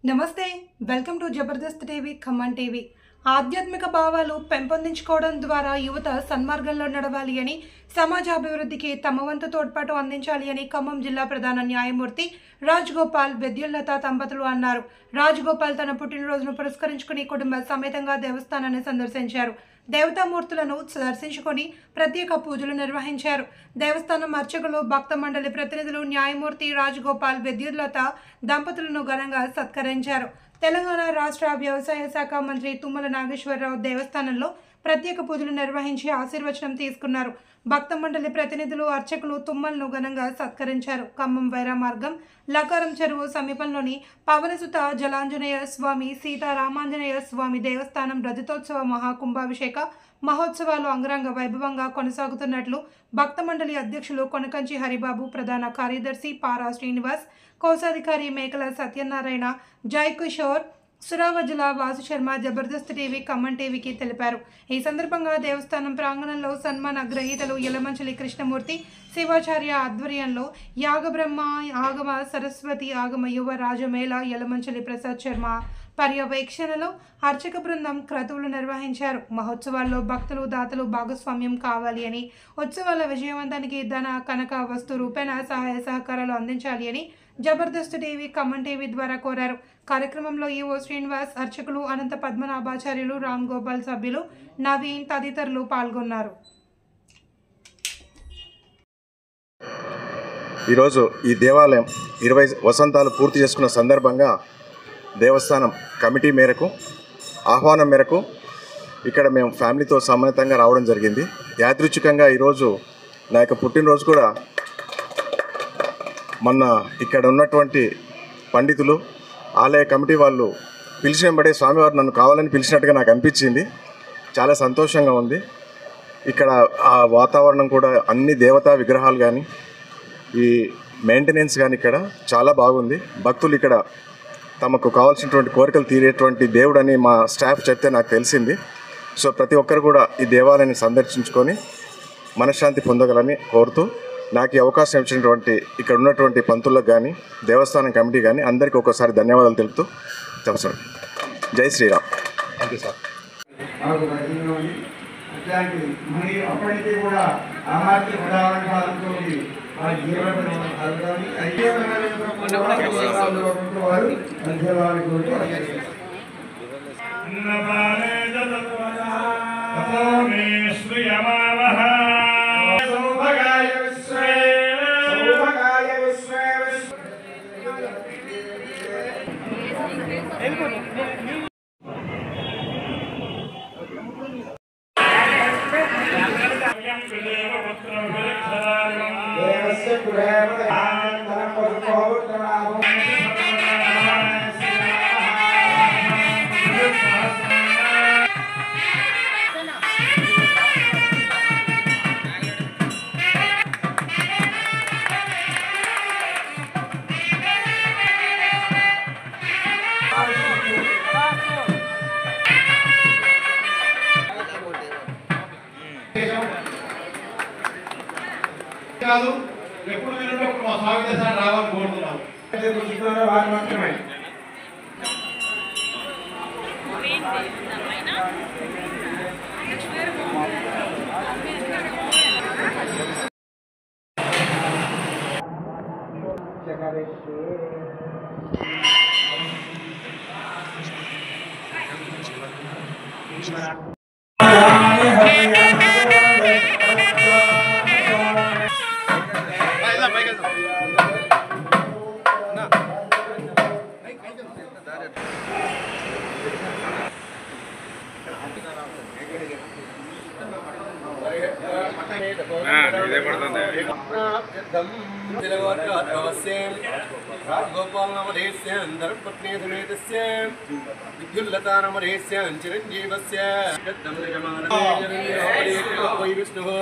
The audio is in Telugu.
నమస్తే welcome to Jabardasth TV Khammam TV ఆధ్యాత్మిక భావాలు పెంపొందించుకోవడం ద్వారా యువత సన్మార్గంలో నడవాలి అని సమాజ అభివృద్ధికి తమ వంతు తోడ్పాటు అందించాలి అని ఖమ్మం జిల్లా ప్రధాన న్యాయమూర్తి రాజగోపాల్ విద్యుల్లత దంపతులు అన్నారు. రాజగోపాల్ తన పుట్టినరోజును పురస్కరించుకుని కుటుంబ సమేతంగా దేవస్థానాన్ని సందర్శించారు. దేవతామూర్తులను దర్శించుకొని ప్రత్యేక పూజలు నిర్వహించారు. దేవస్థానం అర్చకులు, భక్త మండలి ప్రతినిధులు న్యాయమూర్తి రాజగోపాల్ విద్యుల్లత దంపతులను ఘనంగా సత్కరించారు. తెలంగాణ రాష్ట్ర వ్యవసాయ శాఖ మంత్రి తుమ్మల నాగేశ్వరరావు దేవస్థానంలో ప్రత్యేక పూజలు నిర్వహించి ఆశీర్వచనం తీసుకున్నారు. భక్త మండలి ప్రతినిధులు, అర్చకులు తుమ్మలను ఘనంగా సత్కరించారు. ఖమ్మం వైరా మార్గం లకారం చెరువు సమీపంలోని పవనసుత జలాంజనేయ స్వామి, సీతారామాంజనేయ స్వామి దేవస్థానం రజతోత్సవ మహాకుంభాభిషేక మహోత్సవాలు అంగరంగ వైభవంగా కొనసాగుతున్నట్లు భక్త మండలి అధ్యక్షులు కొనకంచి హరిబాబు, ప్రధాన కార్యదర్శి పారా శ్రీనివాస్, కోశాధికారి మేకల సత్యనారాయణ, జై కిషోర్, సురావజుల వాసు శర్మ జబర్దస్త్ టీవీ ఖమ్మం టీవీకి తెలిపారు. ఈ సందర్భంగా దేవస్థానం ప్రాంగణంలో సన్మాన గ్రహీతలు యలమంచిలి కృష్ణమూర్తి శివాచార్య ఆధ్వర్యంలో యాగబ్రహ్మ ఆగమ సరస్వతి ఆగమ యువ రాజమేళ యలమంచిలి ప్రసాద్ శర్మ పర్యవేక్షణలో అర్చక బృందం క్రతువులు నిర్వహించారు. మహోత్సవాల్లో భక్తులు, దాతలు భాగస్వామ్యం కావాలి అని, ఉత్సవాల విజయవంతానికి ధన, కనక, వస్తు రూపేణ సహాయ సహకారాలు అందించాలి అని జబర్దస్త్ టీవీ ఖమ్మం టీవీ ద్వారా కోరారు. కార్యక్రమంలో ఈవో శ్రీనివాస్, అర్చకులు అనంత పద్మనాభాచార్యులు, రామ్ గోపాల్, సభ్యులు నవీన్ తదితరులు పాల్గొన్నారు. ఈరోజు ఈ దేవాలయం 20 వసంతాలు పూర్తి చేసుకున్న సందర్భంగా దేవస్థానం కమిటీ మేరకు ఆహ్వానం మేరకు ఇక్కడ మేము ఫ్యామిలీతో సమేతంగా రావడం జరిగింది. యాదృచ్ఛికంగా ఈరోజు నా యొక్క పుట్టినరోజు కూడా మొన్న ఇక్కడ ఉన్నటువంటి పండితులు, ఆలయ కమిటీ వాళ్ళు పిలిచినబడే స్వామివారు నన్ను కావాలని పిలిచినట్టుగా నాకు అనిపించింది. చాలా సంతోషంగా ఉంది. ఇక్కడ ఆ వాతావరణం కూడా అన్ని దేవతా విగ్రహాలు కానీ ఈ మెయింటెనెన్స్ కానీ ఇక్కడ చాలా బాగుంది. భక్తులు ఇక్కడ తమకు కావాల్సినటువంటి కోరికలు తీరేటువంటి దేవుడని మా స్టాఫ్ చెప్తే నాకు తెలిసింది. సో ప్రతి ఒక్కరు కూడా ఈ దేవాలయాన్ని సందర్శించుకొని మనశ్శాంతి పొందగలని కోరుతూ నాకు ఈ అవకాశం ఇచ్చినటువంటి ఇక్కడ ఉన్నటువంటి పంతులకు కానీ దేవస్థానం కమిటీ కానీ అందరికీ ఒక్కసారి ధన్యవాదాలు తెలుపుతూ చెప్తాను. జై శ్రీరామ్. Thank you sir. అప్పటికీ కూడా అమాత్య ఉదాహరణతో కాదు ఎప్పుడు విన్నప్పుడు మా స్వామి దేశాన్ని రావాలని కోరుతున్నాం. వారు మాత్రమే राजगोपाल नामधेयस्य धर्मपत्नी समेतस्य विद्युल्लता नामधेयस्य चिरंजीवस्य विष्णुः